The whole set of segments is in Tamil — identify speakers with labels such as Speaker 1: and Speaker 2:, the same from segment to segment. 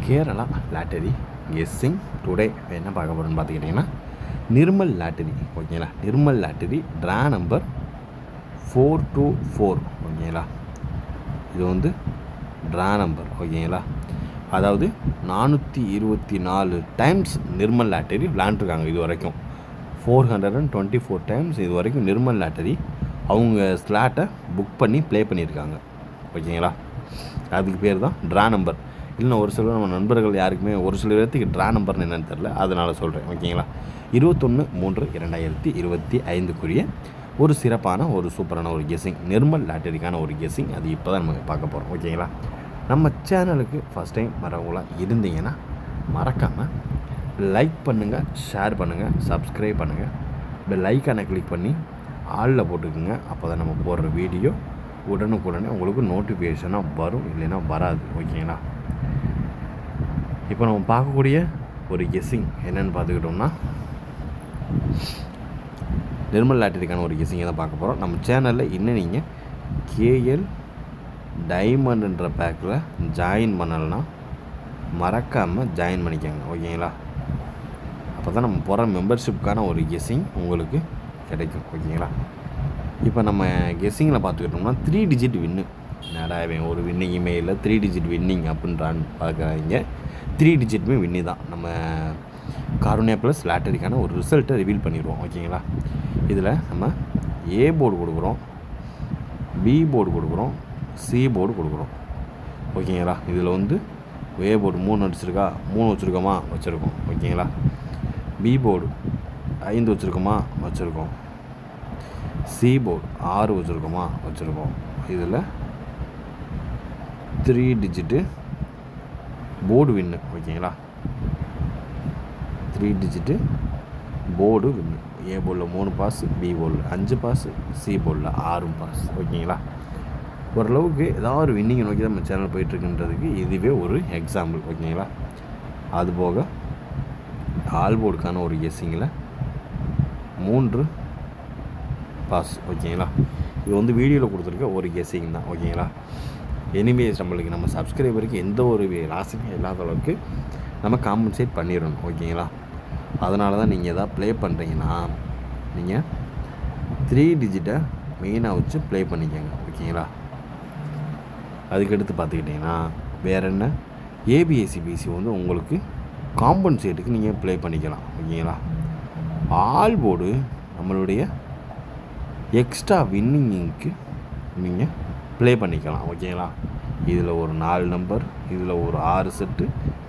Speaker 1: கேரளா லாட்டரி கெஸ்ஸிங் டுடே என்ன பார்க்க போகிறோன்னு பார்த்துக்கிட்டிங்கன்னா நிர்மல் லாட்டரி. ஓகேங்களா, நிர்மல் லாட்டரி ட்ரா நம்பர் 424. ஓகேங்களா, இது வந்து ட்ரா நம்பர். ஓகேங்களா, அதாவது 424 டைம்ஸ் நிர்மல் லாட்டரி விளாண்டுருக்காங்க இது வரைக்கும். 424 டைம்ஸ் இது வரைக்கும் நிர்மல் லாட்டரி அவங்க ஸ்லாட்டை புக் பண்ணி ப்ளே பண்ணியிருக்காங்க. ஓகேங்களா, அதுக்கு பேர் தான் ட்ரா நம்பர். இல்லைன்னா ஒரு சில நம்ம நண்பர்கள் யாருக்குமே ஒரு சில பேர்த்துக்கு ட்ரா நம்பர்னு என்னென்னு தெரில, அதனால் சொல்கிறேன். ஓகேங்களா, 21/3/2025 ஒரு சிறப்பான ஒரு சூப்பரான ஒரு கெஸ்ஸிங், நிர்மல் லாட்டரிக்கான ஒரு கெஸ்ஸிங். அது இப்போ தான் நம்ம பார்க்க போகிறோம். ஓகேங்களா, நம்ம சேனலுக்கு ஃபஸ்ட் டைம் வரவங்களாக இருந்தீங்கன்னா மறக்காமல் லைக் பண்ணுங்கள், ஷேர் பண்ணுங்கள், சப்ஸ்கிரைப் பண்ணுங்கள், பெல் ஐக்கானை கிளிக் பண்ணி ஆளில் போட்டுக்குங்க. அப்போ தான் நம்ம போடுற வீடியோ உடனுக்குடனே உங்களுக்கு நோட்டிஃபிகேஷனாக வரும், இல்லைன்னா வராது. ஓகேங்களா, இப்போ நம்ம பார்க்கக்கூடிய ஒரு கெஸ்ஸிங் என்னென்னு பார்த்துக்கிட்டோம்னா நிர்மல் லாட்டரிக்கான ஒரு கெஸ்ஸிங்கை தான் பார்க்க போகிறோம். நம்ம சேனலில் இன்னும் நீங்கள் கேஎல் டைமண்டுன்ற பேக்கில் ஜாயின் பண்ணலைன்னா மறக்காமல் ஜாயின் பண்ணிக்கோங்க. ஓகேங்களா, அப்போ தான் நம்ம போகிற மெம்பர்ஷிப்புக்கான ஒரு கெஸ்ஸிங் உங்களுக்கு கிடைக்கும். ஓகேங்களா, இப்போ நம்ம கெஸ்ஸிங்கில் பார்த்துக்கிட்டோம்னா 3 டிஜிட் வின்னு. நிறையாவே ஒரு வின்னிங்குமே இல்லை, 3 டிஜிட் வின்னிங் அப்படின்றான்னு பார்க்குறாங்க. 3 டிஜிட்டுமே வின்னி தான். நம்ம காருண்யா ப்ளஸ் லாட்டரிக்கான ஒரு ரிசல்ட்டை ரிவீல் பண்ணிடுவோம். ஓகேங்களா, இதில் நம்ம ஏ போர்டு கொடுக்குறோம், பி போர்டு கொடுக்குறோம், சி போர்டு கொடுக்குறோம். ஓகேங்களா, இதில் வந்து ஏ போர்டு 3 அடிச்சிருக்கா, 3 வச்சுருக்கோமா, வச்சுருக்கோம். ஓகேங்களா, பி போர்டு 5 வச்சுருக்கோமா, வச்சுருக்கோம். சி போர்டு 6 வச்சுருக்கோமா, வச்சுருக்கோம். இதில் 3 டிஜிட்டு போர்டு வின்னு. ஓகேங்களா, 3 டிஜிட்டு போர்டு வின்னு. ஏ போர்டில் 3 பாஸ், பி போர்டில் 5 பாஸ், சி போர்டில் 6 பாஸ். ஓகேங்களா, ஓரளவுக்கு ஏதாவது ஒரு வின்னிங்கை நோக்கி தான் நம்ம சேனல் போயிட்டுருக்குன்றதுக்கு இதுவே ஒரு எக்ஸாம்பிள். ஓகேங்களா, அதுபோக ஆல் போர்டுக்கான ஒரு கெஸ்ஸிங்கில் 3 பாஸ். ஓகேங்களா, இது வந்து வீடியோவில் கொடுத்துருக்க ஒரு கெஸ்ஸிங் தான். ஓகேங்களா, எனிவேஸ் நம்மளுக்கு நம்ம சப்ஸ்கிரைபருக்கு எந்த ஒரு லாஸுமே இல்லாத அளவுக்கு நம்ம காம்பன்சேட் பண்ணிடணும். ஓகேங்களா, அதனால தான் நீங்கள் எதாவது ப்ளே பண்ணுறீங்கன்னா நீங்கள் 3 டிஜிட்டை மெயினாக வச்சு ப்ளே பண்ணிக்கோங்க. ஓகேங்களா, அதுக்கடுத்து பார்த்துக்கிட்டிங்கன்னா வேறு என்ன, ஏபிஎஸ்சிபிசி வந்து உங்களுக்கு காம்பன்சேட்டுக்கு நீங்கள் ப்ளே பண்ணிக்கலாம். ஓகேங்களா, ஆல் போர்டு நம்மளுடைய எக்ஸ்ட்ரா வின்னிங்க்கு நீங்கள் ப்ளே பண்ணிக்கலாம். ஓகேங்களா, இதில் ஒரு 4 நம்பர், இதில் ஒரு 6 செட்டு,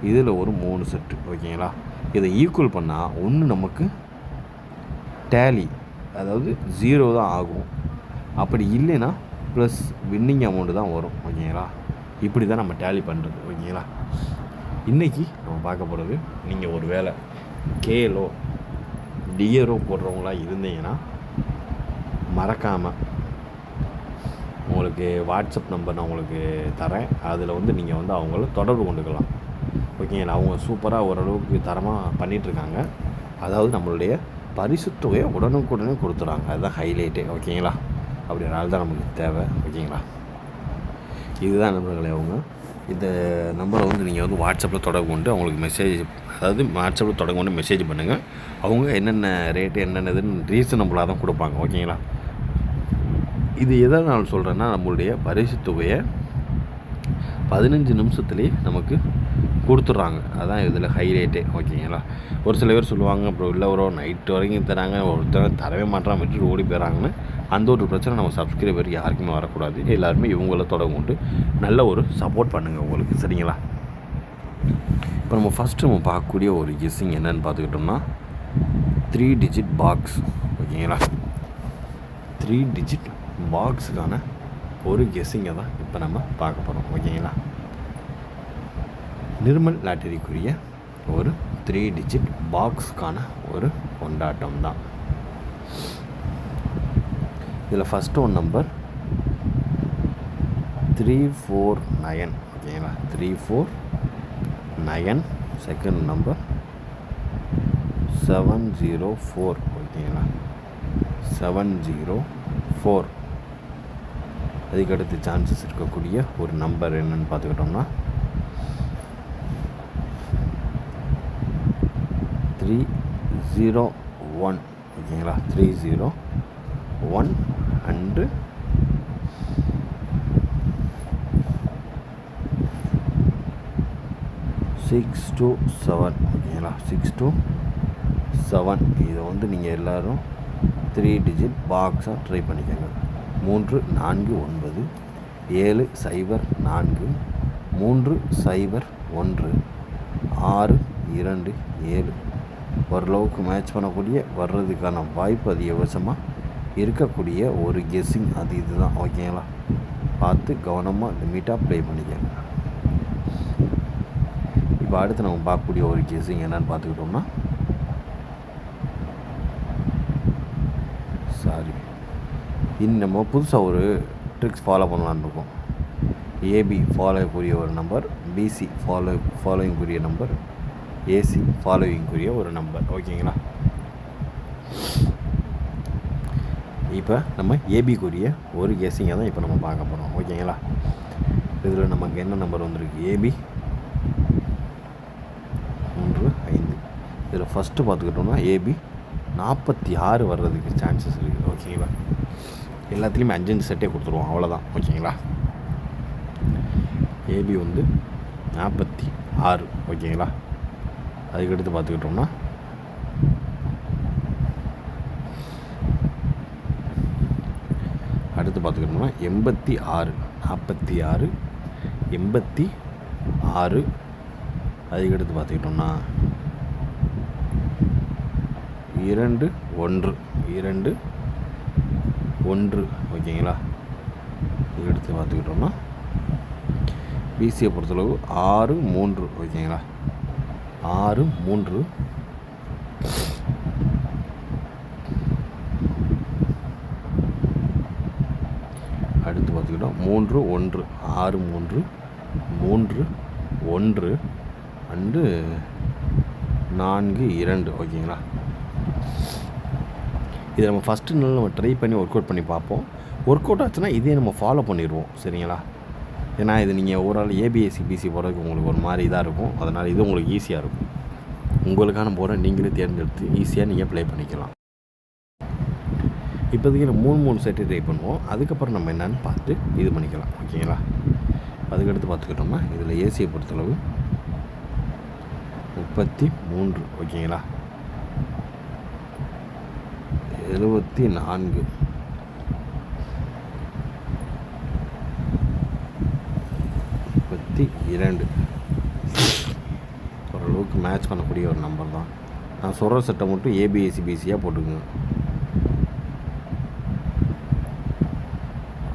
Speaker 1: இதில் ஒரு 3 செட்டு. ஓகேங்களா, இதை ஈக்குவல் பண்ணால் ஒன்று நமக்கு டேலி, அதாவது 0 தான் ஆகும். அப்படி இல்லைன்னா ப்ளஸ் வின்னிங் அமௌண்ட்டு தான் வரும். ஓகேங்களா, இப்படி தான் நம்ம டேலி பண்ணுறது. ஓகேங்களா, இன்றைக்கி நம்ம பார்க்க போகிறது, நீங்கள் ஒரு வேளை கேஎலோ டிஆர்ஓ போடுறவங்களாக இருந்தீங்கன்னா மறக்காமல் உங்களுக்கு வாட்ஸ்அப் நம்பர் நான் உங்களுக்கு தரேன். அதில் வந்து நீங்கள் வந்து அவங்கள தொடர்பு கொண்டுக்கலாம். ஓகேங்களா, அவங்க சூப்பராக ஓரளவுக்கு தரமாக பண்ணிகிட்ருக்காங்க. அதாவது நம்மளுடைய பரிசு தொகையை உடனுக்குடனே கொடுத்துட்றாங்க. அதுதான் ஹைலைட்டே. ஓகேங்களா, அப்படினால தான் நமக்கு தேவை. ஓகேங்களா, இதுதான் நண்பர்களே. அவங்க இந்த நம்பரை வந்து நீங்கள் வந்து வாட்ஸ்அப்பில் தொடர்பு கொண்டு அவங்களுக்கு மெசேஜ், அதாவது வாட்ஸ்அப்பில் தொடர்பு கொண்டு மெசேஜ் பண்ணுங்கள். அவங்க என்னென்ன ரேட்டு என்னென்னதுன்னு ரீசனபுளாக தான் கொடுப்பாங்க. ஓகேங்களா, இது எதை நான் சொல்கிறேன்னா, நம்மளுடைய பரிசு தொகையை 15 நிமிஷத்துலேயே நமக்கு கொடுத்துட்றாங்க. அதான் இதில் ஹைலைட்டே. ஓகேங்களா, ஒரு சில பேர் சொல்லுவாங்க அப்புறம் இல்லை ஒரு நைட்டு வரைக்கும் தராங்க, ஒருத்தர் தரவே மாட்டான், விட்டுட்டு ஓடி போயிடறாங்கன்னு. அந்த ஒரு பிரச்சனை நம்ம சப்ஸ்கிரைபருக்கு யாருக்குமே வரக்கூடாது. எல்லாருமே இவங்கள தொடர்பு கொண்டு நல்ல ஒரு சப்போர்ட் பண்ணுங்கள் உங்களுக்கு. சரிங்களா, இப்போ நம்ம ஃபஸ்ட்டு நம்ம பார்க்கக்கூடிய ஒரு கெஸ்ஸிங் என்னென்னு பார்த்துக்கிட்டோம்னா 3 டிஜிட் பாக்ஸ். ஓகேங்களா, 3 டிஜிட் பாக்ஸுக்கான ஒரு கெஸ்ஸிங்கை தான் இப்போ நம்ம பார்க்க போகிறோம். ஓகேங்களா, நிர்மல் லாட்டரிக்குரிய ஒரு 3 டிஜிட் பாக்ஸுக்கான ஒரு கொண்டாட்டம் தான். இதில் ஃபஸ்ட்டு ஒன் நம்பர் 349. ஓகேங்களா, 349. Second number 704. ஓகேங்களா, 704. அதுக்கடுத்து சான்சஸ் இருக்கக்கூடிய ஒரு நம்பர் என்னென்னு பார்த்துக்கிட்டோம்னா 301 ஓகேங்களா. 301 அண்டு 627 ஓகேங்களா. 627 இதை வந்து நீங்கள் எல்லோரும் 3 டிஜிட் பாக்ஸாக ட்ரை பண்ணிக்கோங்க. 349 704 301 627 ஓரளவுக்கு மேட்ச் பண்ணக்கூடிய வர்றதுக்கான வாய்ப்பு அதிகபட்சமாக இருக்கக்கூடிய ஒரு கெஸ்ஸிங் அது இதுதான் ஓகேங்களா. பார்த்து கவனமாக லிமிட்டாக ப்ளே பண்ணிக்கோங்க. இப்போ அடுத்து நம்ம பார்க்கக்கூடிய ஒரு கெஸ்ஸிங் என்னென்னு பார்த்துக்கிட்டோம்னா, நம்ம புதுசாக ஒரு ட்ரிக்ஸ் ஃபாலோ பண்ணலான்னு இருக்கோம். ஏபி ஃபாலோக்குரிய ஒரு நம்பர், பிசி ஃபாலோவிங்குரிய நம்பர், ஏசி ஃபாலோவிங்குரிய ஒரு நம்பர் ஓகேங்களா. இப்போ நம்ம ஏபிக்குரிய ஒரு கெஸ்ஸிங்கை தான் இப்போ நம்ம பார்க்க போகிறோம் ஓகேங்களா. இதில் நமக்கு என்ன நம்பர் வந்திருக்கு, ஏபி 35. இதில் ஃபஸ்ட்டு பார்த்துக்கிட்டோம்னா ஏபி 46 வர்றதுக்கு சான்சஸ் இருக்குது ஓகேங்களா. எல்லாத்துலேயுமே 5 செட்டே கொடுத்துருவோம், அவ்வளோதான் ஓகேங்களா. ஏபி வந்து 46 ஓகேங்களா. அதுக்கடுத்து பார்த்துக்கிட்டோம்னா அடுத்து பார்த்துக்கிட்டோம்னா 86 46 86. அதுக்கடுத்து பார்த்துக்கிட்டோம்னா 2 1 ஓகேங்களா. இதுக்கடுத்து பார்த்துக்கிட்டோம்னா பிசியை பொறுத்தளவு 6 3 ஓகேங்களா. 6 3. அடுத்து பார்த்துக்கிட்டோம் 3 1 6 3 3 1 அண்டு 4 2 ஓகேங்களா. இதை நம்ம ஃபஸ்ட்டு நாள் நம்ம ட்ரை பண்ணி ஒர்க் அவுட் பண்ணி பார்ப்போம். ஒர்க் அவுட் ஆச்சுன்னா இதே நம்ம ஃபாலோ பண்ணிடுவோம் சரிங்களா. ஏன்னா இது நீங்கள் ஓவரால் ஏபிஎஸ்சி பிசி போகிறதுக்கு உங்களுக்கு ஒரு மாதிரி இதாக இருக்கும். அதனால் இது உங்களுக்கு ஈஸியாக இருக்கும். உங்களுக்கான போர்டை நீங்களே தேர்ந்தெடுத்து ஈஸியாக நீங்கள் ப்ளே பண்ணிக்கலாம். இப்போதைக்கு நம்ம 3 செட்டு ட்ரை பண்ணுவோம். அதுக்கப்புறம் நம்ம என்னென்னு பார்த்து இது பண்ணிக்கலாம் ஓகேங்களா. அதுக்கடுத்து பார்த்துக்கிட்டோம்னா இதில் ஏசியை பொறுத்தளவு 33 ஓகேங்களா. 74 32. ஓரளவுக்கு மேட்ச் பண்ணக்கூடிய ஒரு நம்பர் தான். நான் சொல்கிற செட்டை மட்டும் ஏபிஎஸ்சி பிசியாக போட்டுக்குங்க.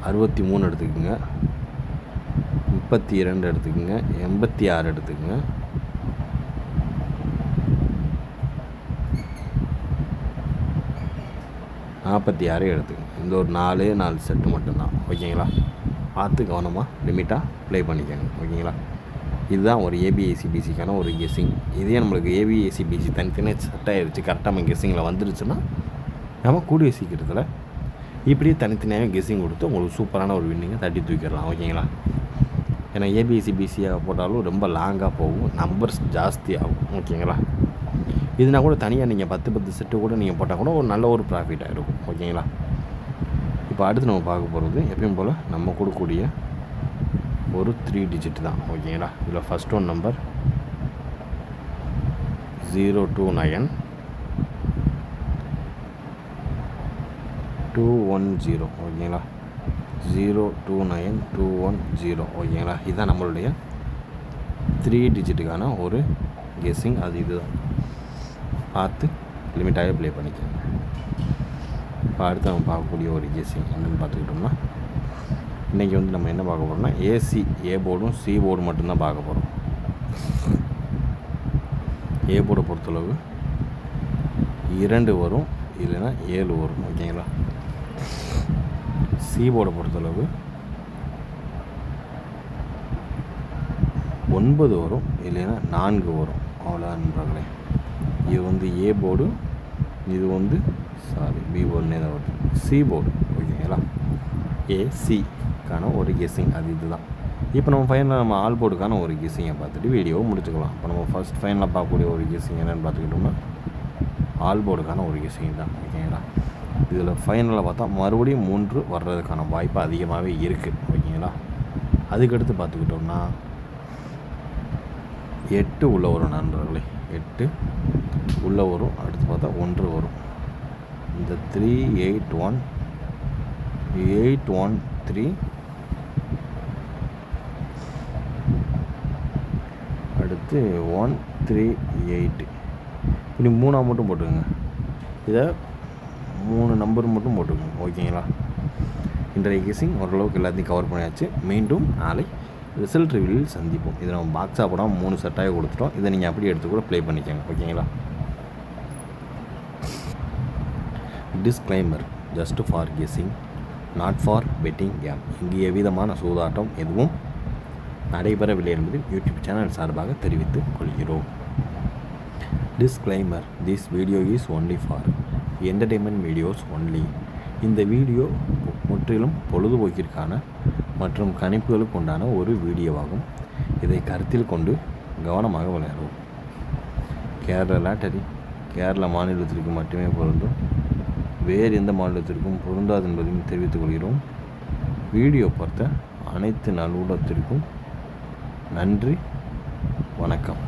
Speaker 1: 63 எடுத்துக்கோங்க, 32 எடுத்துக்கோங்க, 86 எடுத்துக்கோங்க, 46 எடுத்துக்கோங்க. இந்த ஒரு 4 செட்டு மட்டும்தான் ஓகேங்களா. பார்த்து கவனமாக லிமிட்டாக ப்ளே பண்ணிக்கோங்க ஓகேங்களா. இதுதான் ஒரு ஏபிஎஸ்சி பிசிக்கான ஒரு கெஸ்ஸிங். இதே நம்மளுக்கு ஏபிஎஸ்சி பிசி தனித்தனியாக செட் ஆகிடுச்சு, கரெக்டாக நம்ம கெஸ்ஸிங்கில் வந்துருச்சுன்னா நம்ம கூடிய சீக்கிரத்தில் இப்படியே தனித்தனியாக கெஸ்ஸிங் கொடுத்து உங்களுக்கு சூப்பரான ஒரு வின்னிங்கை தட்டி தூக்கிடலாம் ஓகேங்களா. ஏன்னா ஏபிஎஸ்சி பிசியாக போட்டாலும் ரொம்ப லாங்காக போகும், நம்பர்ஸ் ஜாஸ்தி ஆகும் ஓகேங்களா. இதுனா கூட தனியாக நீங்கள் 10 செட்டு கூட நீங்கள் போட்டால் கூட ஒரு நல்ல ஒரு ப்ராஃபிட்டாக இருக்கும் ஓகேங்களா. இப்போ அடுத்து நம்ம பார்க்க போகிறது எப்பயும் போல் நம்ம கொடுக்கக்கூடிய ஒரு 3 டிஜிட் தான் ஓகேங்களா. இதில் ஃபஸ்ட் ஒன் நம்பர் 029 210 ஓகேங்களா. 029 210 ஓகேங்களா. இதுதான் நம்மளுடைய 3 டிஜிட்டுக்கான ஒரு கெஸ்ஸிங். அது இதுதான், பார்த்து லிமிட்டாகவே ப்ளே பண்ணிக்கோங்க. இப்போ அடுத்து நம்ம பார்க்கக்கூடிய ஒரு கெஸ்ஸிங் என்னென்னு பார்த்துக்கிட்டோம்னா, இன்றைக்கி வந்து நம்ம என்ன பார்க்க போகிறோம்னா ஏசி ஏ போர்டும் சி போர்டு மட்டும்தான் பார்க்க போகிறோம். ஏ போர்டை பொறுத்தளவு 2 வரும், இல்லைன்னா 7 வரும் ஓகேங்களா. சி போர்டை பொறுத்தளவு 9 வரும், இல்லைன்னா 4 வரும். அவ்வளோதான் நண்பர்களே. இது வந்து ஏ போர்டு, இது வந்து பி போர்டுனே தான் வருது, சி போர்டு ஓகேங்களா. ஏசிக்கான ஒரு கெஸ்ஸிங் அது இதுதான். இப்போ நம்ம ஃபைனலாக நம்ம ஆல் போர்டுக்கான ஒரு கெஸ்ஸிங்கை பார்த்துட்டு வீடியோவை முடிச்சுக்கலாம். இப்போ நம்ம ஃபைனலாக பார்க்கக்கூடிய ஒரு கெஸ்ஸிங் என்னென்னு பார்த்துக்கிட்டோம்னா ஆல் போர்டுக்கான ஒரு கெஸ்ஸிங் தான். ஓகேங்களா? இதில் ஃபைனலாக பார்த்தா மறுபடியும் 3 வர்றதுக்கான வாய்ப்பு அதிகமாகவே இருக்குது. ஓகேங்களா? அதுக்கடுத்து பார்த்துக்கிட்டோம்னா 8 உள்ள வரும் நண்பர்களே. 8 உள்ளே வரும். அடுத்து பார்த்தா 1 வரும். இந்த 3 8 1 8 1 3 அடுத்து 1 3 8 இப்படி 3 மட்டும் போட்டுக்கோங்க. இதை 3 நம்பர் மட்டும் போட்டுக்கோங்க. ஓகேங்களா? இன்றைய கெஸ்ஸிங் ஓரளவுக்கு எல்லாத்தையும் கவர் பண்ணியாச்சு. மீண்டும் நாளை ரிசல்ட் ரிவியூவில் சந்திப்போம். இதை நம்ம பாக்ஸாக போடாமல் 3 செட்டாக கொடுத்துட்டோம். இதை நீங்கள் அப்படியே எடுத்து கூட ப்ளே பண்ணிக்கோங்க. ஓகேங்களா? Disclaimer just for guessing, not for betting game. இங்கு எவ்விதமான சூதாட்டம் எதுவும் நடைபெறவில்லை என்பது யூடியூப் சேனல் சார்பாக தெரிவித்துக் கொள்கிறோம். Disclaimer, this video is only for entertainment videos only. இந்த வீடியோ முற்றிலும் பொழுதுபோக்கிற்கான மற்றும் கணிப்புகளுக்கு உண்டான ஒரு வீடியோவாகும். இதை கருத்தில் கொண்டு கவனமாக விளையாடுவோம். கேரளா லாட்டரி கேரளா மாநிலத்திற்கு மட்டுமே பொருந்தும், வேறு எந்த மாநிலத்திற்கும் பொருந்தாது என்பதையும் தெரிவித்துக் கொள்கிறோம். வீடியோ பார்த்த அனைத்து நல்லுள்ளத்திற்கும் நன்றி, வணக்கம்.